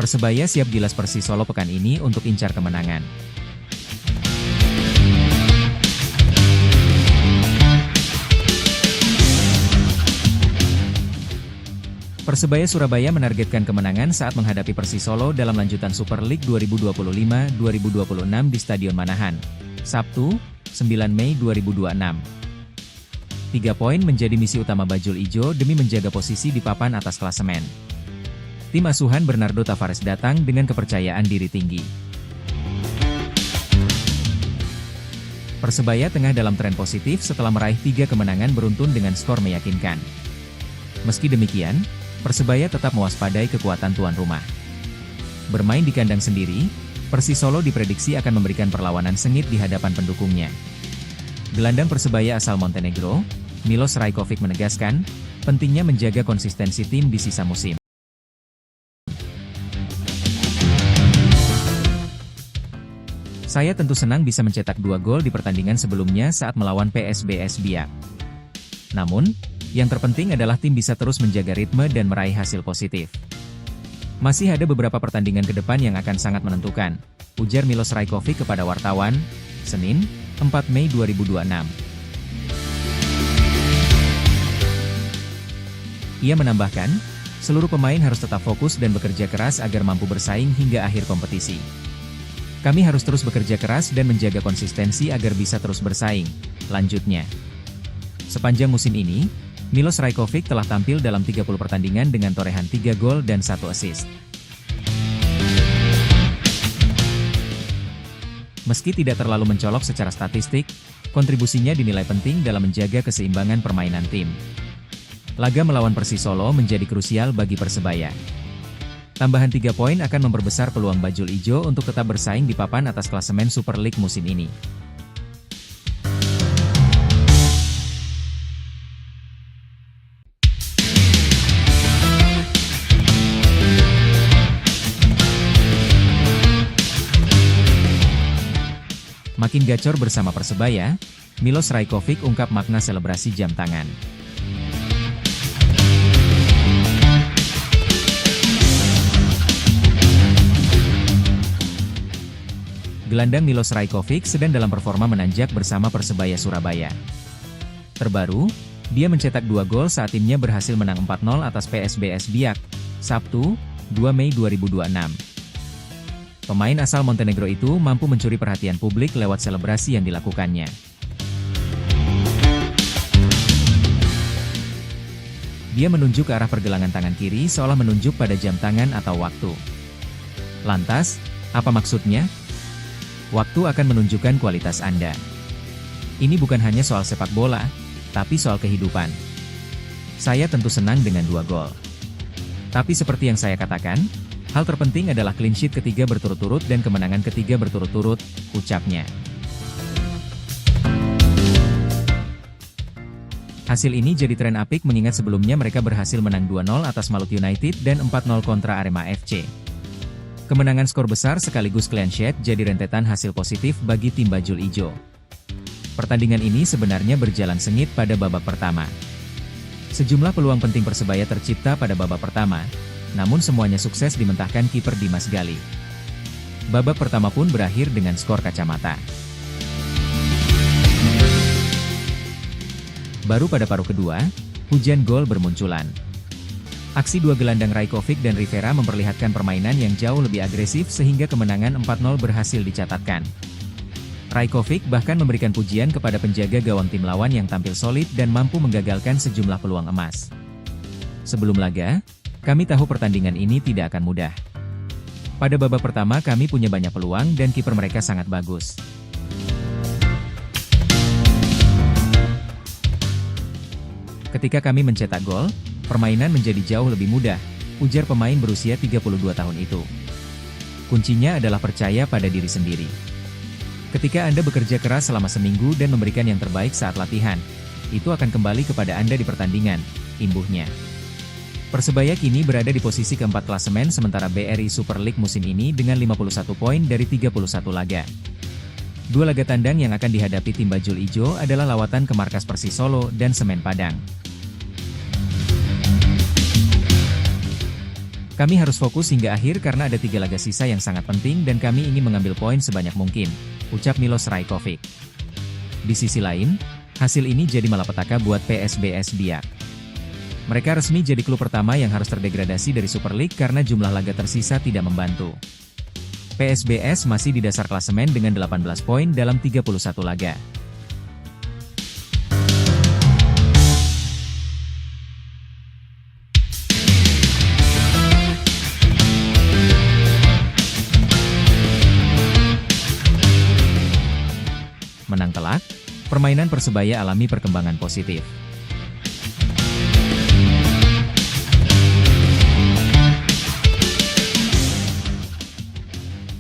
Persebaya siap gilas Persis Solo pekan ini untuk incar kemenangan. Persebaya Surabaya menargetkan kemenangan saat menghadapi Persis Solo dalam lanjutan Super League 2025-2026 di Stadion Manahan, Sabtu, 9 Mei 2026. 3 poin menjadi misi utama Bajul Ijo demi menjaga posisi di papan atas klasemen. Tim asuhan Bernardo Tavares datang dengan kepercayaan diri tinggi. Persebaya tengah dalam tren positif setelah meraih 3 kemenangan beruntun dengan skor meyakinkan. Meski demikian, Persebaya tetap mewaspadai kekuatan tuan rumah. Bermain di kandang sendiri, Persis Solo diprediksi akan memberikan perlawanan sengit di hadapan pendukungnya. Gelandang Persebaya asal Montenegro, Milos Rajkovic menegaskan, pentingnya menjaga konsistensi tim di sisa musim. Saya tentu senang bisa mencetak 2 gol di pertandingan sebelumnya saat melawan PSBS Biak. Namun, yang terpenting adalah tim bisa terus menjaga ritme dan meraih hasil positif. Masih ada beberapa pertandingan ke depan yang akan sangat menentukan, ujar Milos Rajkovic kepada wartawan, Senin, 4 Mei 2026. Ia menambahkan, seluruh pemain harus tetap fokus dan bekerja keras agar mampu bersaing hingga akhir kompetisi. Kami harus terus bekerja keras dan menjaga konsistensi agar bisa terus bersaing, lanjutnya. Sepanjang musim ini, Milos Rajkovic telah tampil dalam 30 pertandingan dengan torehan 3 gol dan 1 assist. Meski tidak terlalu mencolok secara statistik, kontribusinya dinilai penting dalam menjaga keseimbangan permainan tim. Laga melawan Persis Solo menjadi krusial bagi Persebaya. Tambahan 3 poin akan memperbesar peluang Bajul Ijo untuk tetap bersaing di papan atas klasemen Super League musim ini. Makin gacor bersama Persebaya, Milos Rajkovic ungkap makna selebrasi jam tangan. Gelandang Milos Rajkovic sedang dalam performa menanjak bersama Persebaya Surabaya. Terbaru, dia mencetak 2 gol saat timnya berhasil menang 4-0 atas PSBS Biak, Sabtu, 2 Mei 2026. Pemain asal Montenegro itu mampu mencuri perhatian publik lewat selebrasi yang dilakukannya. Dia menunjuk ke arah pergelangan tangan kiri seolah menunjuk pada jam tangan atau waktu. Lantas, apa maksudnya? Waktu akan menunjukkan kualitas Anda. Ini bukan hanya soal sepak bola, tapi soal kehidupan. Saya tentu senang dengan 2 gol. Tapi seperti yang saya katakan, hal terpenting adalah clean sheet ketiga berturut-turut dan kemenangan ketiga berturut-turut, ucapnya. Hasil ini jadi tren apik mengingat sebelumnya mereka berhasil menang 2-0 atas Malut United dan 4-0 kontra Arema FC. Kemenangan skor besar sekaligus clean sheet jadi rentetan hasil positif bagi tim Bajul Ijo. Pertandingan ini sebenarnya berjalan sengit pada babak pertama. Sejumlah peluang penting Persebaya tercipta pada babak pertama, namun semuanya sukses dimentahkan kiper Dimas Gali. Babak pertama pun berakhir dengan skor kacamata. Baru pada paruh kedua, hujan gol bermunculan. Aksi 2 gelandang Rajkovic dan Rivera memperlihatkan permainan yang jauh lebih agresif sehingga kemenangan 4-0 berhasil dicatatkan. Rajkovic bahkan memberikan pujian kepada penjaga gawang tim lawan yang tampil solid dan mampu menggagalkan sejumlah peluang emas. Sebelum laga, kami tahu pertandingan ini tidak akan mudah. Pada babak pertama kami punya banyak peluang dan kiper mereka sangat bagus. Ketika kami mencetak gol, permainan menjadi jauh lebih mudah, ujar pemain berusia 32 tahun itu. Kuncinya adalah percaya pada diri sendiri. Ketika Anda bekerja keras selama seminggu dan memberikan yang terbaik saat latihan, itu akan kembali kepada Anda di pertandingan, imbuhnya. Persebaya kini berada di posisi keempat klasemen sementara BRI Super League musim ini dengan 51 poin dari 31 laga. 2 laga tandang yang akan dihadapi tim Bajul Ijo adalah lawatan ke markas Persis Solo dan Semen Padang. Kami harus fokus hingga akhir karena ada 3 laga sisa yang sangat penting dan kami ingin mengambil poin sebanyak mungkin, ucap Milos Rajkovic. Di sisi lain, hasil ini jadi malapetaka buat PSBS Biak. Mereka resmi jadi klub pertama yang harus terdegradasi dari Super League karena jumlah laga tersisa tidak membantu. PSBS masih di dasar klasemen dengan 18 poin dalam 31 laga. Menang telak, permainan Persebaya alami perkembangan positif.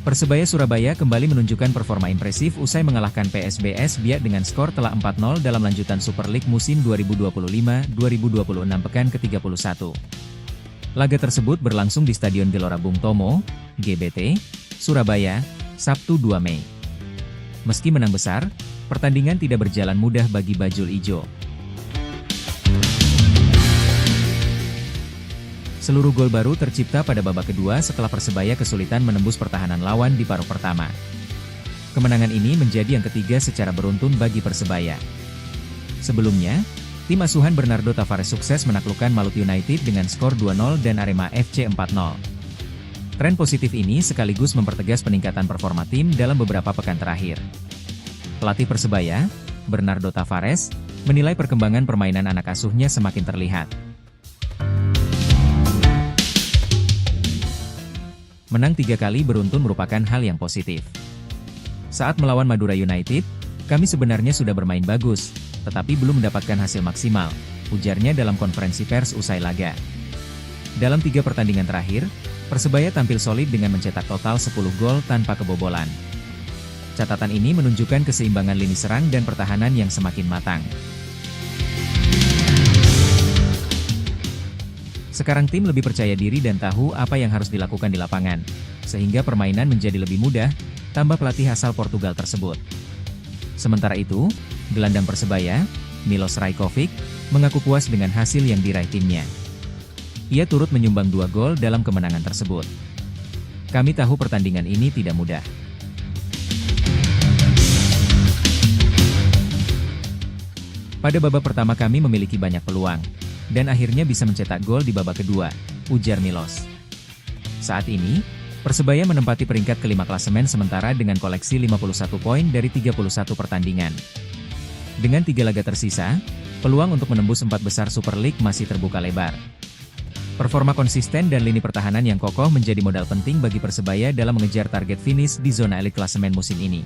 Persebaya Surabaya kembali menunjukkan performa impresif usai mengalahkan PSBS Biak dengan skor telak 4-0 dalam lanjutan Super League musim 2025-2026 pekan ke-31. Laga tersebut berlangsung di Stadion Gelora Bung Tomo, GBT, Surabaya, Sabtu 2 Mei. Meski menang besar, pertandingan tidak berjalan mudah bagi Bajul Ijo. Seluruh gol baru tercipta pada babak kedua setelah Persebaya kesulitan menembus pertahanan lawan di paruh pertama. Kemenangan ini menjadi yang ketiga secara beruntun bagi Persebaya. Sebelumnya, tim asuhan Bernardo Tavares sukses menaklukkan Malut United dengan skor 2-0 dan Arema FC 4-0. Tren positif ini sekaligus mempertegas peningkatan performa tim dalam beberapa pekan terakhir. Pelatih Persebaya, Bernardo Tavares, menilai perkembangan permainan anak asuhnya semakin terlihat. Menang 3 kali beruntun merupakan hal yang positif. Saat melawan Madura United, kami sebenarnya sudah bermain bagus, tetapi belum mendapatkan hasil maksimal, ujarnya dalam konferensi pers usai laga. Dalam 3 pertandingan terakhir, Persebaya tampil solid dengan mencetak total 10 gol tanpa kebobolan. Catatan ini menunjukkan keseimbangan lini serang dan pertahanan yang semakin matang. Sekarang tim lebih percaya diri dan tahu apa yang harus dilakukan di lapangan, sehingga permainan menjadi lebih mudah, tambah pelatih asal Portugal tersebut. Sementara itu, gelandang Persebaya, Milos Rajkovic, mengaku puas dengan hasil yang diraih timnya. Ia turut menyumbang 2 gol dalam kemenangan tersebut. Kami tahu pertandingan ini tidak mudah. Pada babak pertama kami memiliki banyak peluang, dan akhirnya bisa mencetak gol di babak kedua, ujar Milos. Saat ini, Persebaya menempati peringkat kelima klasemen sementara dengan koleksi 51 poin dari 31 pertandingan. Dengan 3 laga tersisa, peluang untuk menembus 4 besar Super League masih terbuka lebar. Performa konsisten dan lini pertahanan yang kokoh menjadi modal penting bagi Persebaya dalam mengejar target finish di zona elit klasemen musim ini.